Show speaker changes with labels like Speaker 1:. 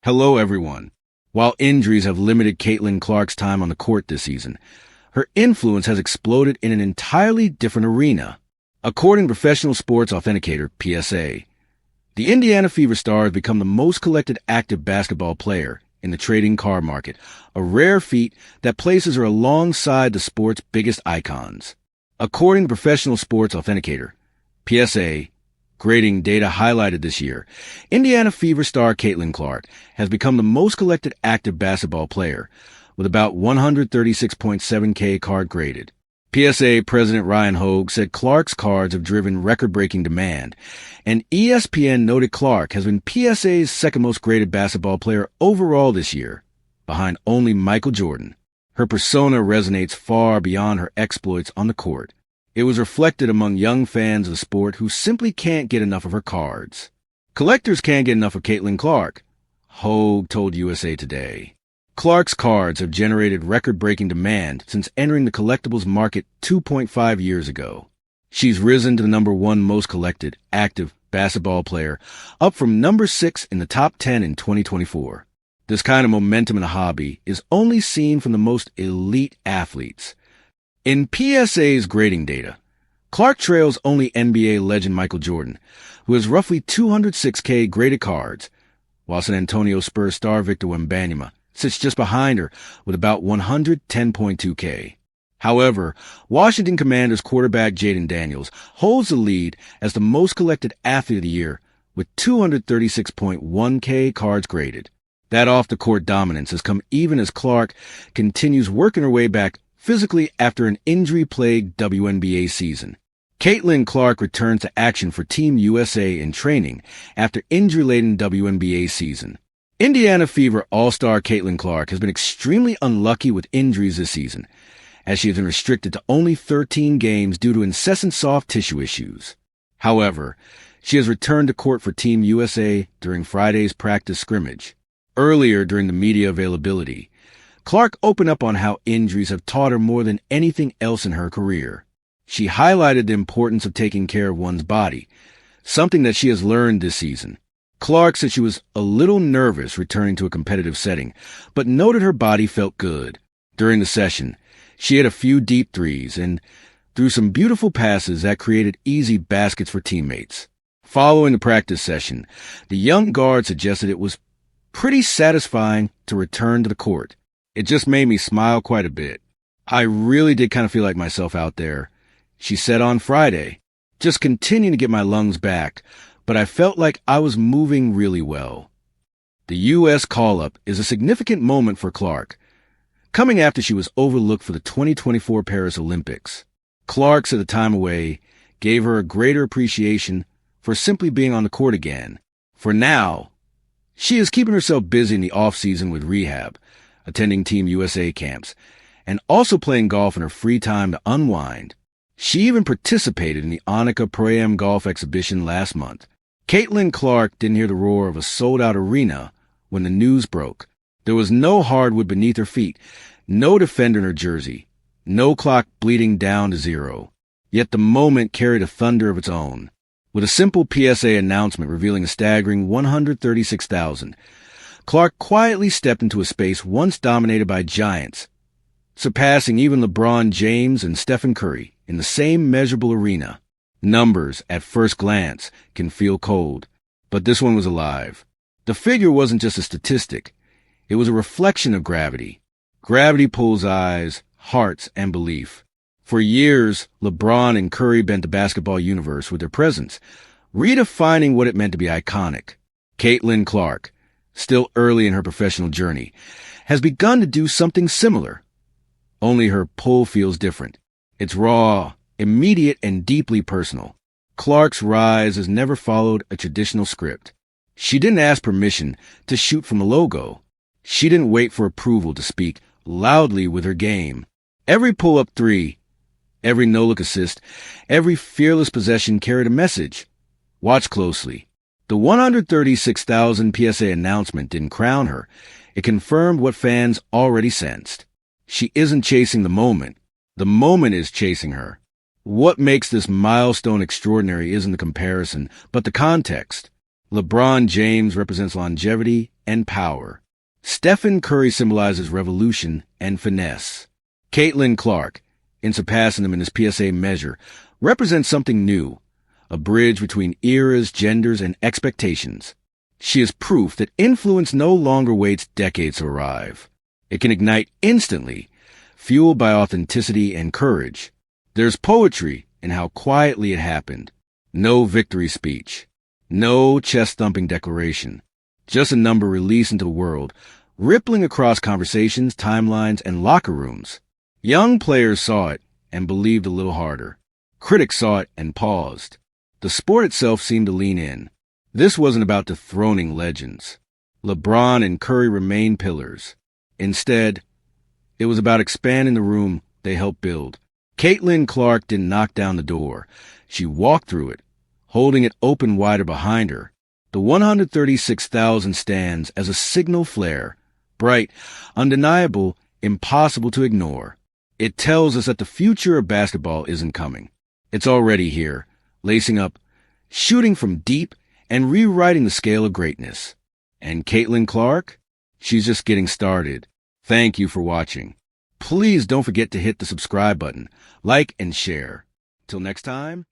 Speaker 1: Hello, everyone. While injuries have limited Caitlin Clark's time on the court this season, her influence has exploded in an entirely different arena. According to professional sports authenticator PSA, the Indiana Fever star has become the most collected active basketball player in the trading card market, a rare feat that places her alongside the sport's biggest icons. According to professional sports authenticator PSA, grading data highlighted this year, Indiana Fever star Caitlin Clark has become the most collected active basketball player, with about 136.7K card graded. PSA President Ryan Hogue said Clark's cards have driven record-breaking demand, and ESPN noted Clark has been PSA's second most graded basketball player overall this year, behind only Michael Jordan. Her persona resonates far beyond her exploits on the court. It was reflected among young fans of the sport who simply can't get enough of her cards. Collectors can't get enough of Caitlin Clark, Hogue told USA Today. Clark's cards have generated record-breaking demand since entering the collectibles market 2.5 years ago. She's risen to the number 1 most collected active basketball player, up from number 6 in the top 10 in 2024. This kind of momentum in a hobby is only seen from the most elite athletes. In PSA's grading data, Clark trails only NBA legend Michael Jordan, who has roughly 206K graded cards, while San Antonio Spurs star Victor Wembanyama sits just behind her with about 110.2K. However, Washington Commanders quarterback Jaden Daniels holds the lead as the most collected athlete of the year with 236.1K cards graded. That off-the-court dominance has come even as Clark continues working her way back physically after an injury-plagued WNBA season. Caitlin Clark returns to action for Team USA in training after injury-laden WNBA season. Indiana Fever all-star Caitlin Clark has been extremely unlucky with injuries this season, as she has been restricted to only 13 games due to incessant soft tissue issues. However, she has returned to court for Team USA during Friday's practice scrimmage. Earlier during the media availability, Clark opened up on how injuries have taught her more than anything else in her career. She highlighted the importance of taking care of one's body, something that she has learned this season. Clark said she was a little nervous returning to a competitive setting, but noted her body felt good. During the session, she hit a few deep threes and threw some beautiful passes that created easy baskets for teammates. Following the practice session, the young guard suggested it was pretty satisfying to return to the court. It just made me smile quite a bit. I really did kind of feel like myself out there, she said on Friday. Just continuing to get my lungs back, but I felt like I was moving really well. The U.S. call-up is a significant moment for Clark, coming after she was overlooked for the 2024 Paris Olympics. Clark said the time away gave her a greater appreciation for simply being on the court again. For now, she is keeping herself busy in the off-season with rehab, attending Team USA camps, and also playing golf in her free time to unwind. She even participated in the Annika Pro-Am golf exhibition last month. Caitlin Clark didn't hear the roar of a sold-out arena when the news broke. There was no hardwood beneath her feet, no defender in her jersey, no clock bleeding down to zero. Yet the moment carried a thunder of its own. With a simple PSA announcement revealing a staggering 136,000, Clark quietly stepped into a space once dominated by giants, surpassing even LeBron James and Stephen Curry in the same measurable arena. Numbers, at first glance, can feel cold, but this one was alive. The figure wasn't just a statistic. It was a reflection of gravity. Gravity pulls eyes, hearts, and belief. For years, LeBron and Curry bent the basketball universe with their presence, redefining what it meant to be iconic. Caitlin Clark, still early in her professional journey, has begun to do something similar. Only her pull feels different. It's raw, immediate, and deeply personal. Clark's rise has never followed a traditional script. She didn't ask permission to shoot from a logo. She didn't wait for approval to speak loudly with her game. Every pull-up three, every no-look assist, every fearless possession carried a message. Watch closely. The 136,000 PSA announcement didn't crown her. It confirmed what fans already sensed. She isn't chasing the moment. The moment is chasing her. What makes this milestone extraordinary isn't the comparison, but the context. LeBron James represents longevity and power. Stephen Curry symbolizes revolution and finesse. Caitlin Clark, in surpassing him in his PSA measure, represents something new, a bridge between eras, genders, and expectations. She is proof that influence no longer waits decades to arrive. It can ignite instantly, fueled by authenticity and courage. There's poetry in how quietly it happened. No victory speech. No chest-thumping declaration. Just a number released into the world, rippling across conversations, timelines, and locker rooms. Young players saw it and believed a little harder. Critics saw it and paused. The sport itself seemed to lean in. This wasn't about dethroning legends. LeBron and Curry remained pillars. Instead, it was about expanding the room they helped build. Caitlin Clark didn't knock down the door. She walked through it, holding it open wider behind her. The 136,000 stands as a signal flare, bright, undeniable, impossible to ignore. It tells us that the future of basketball isn't coming. It's already here, lacing up, shooting from deep, and rewriting the scale of greatness. And Caitlin Clark? She's just getting started. Thank you for watching. Please don't forget to hit the subscribe button, like, and share. Till next time.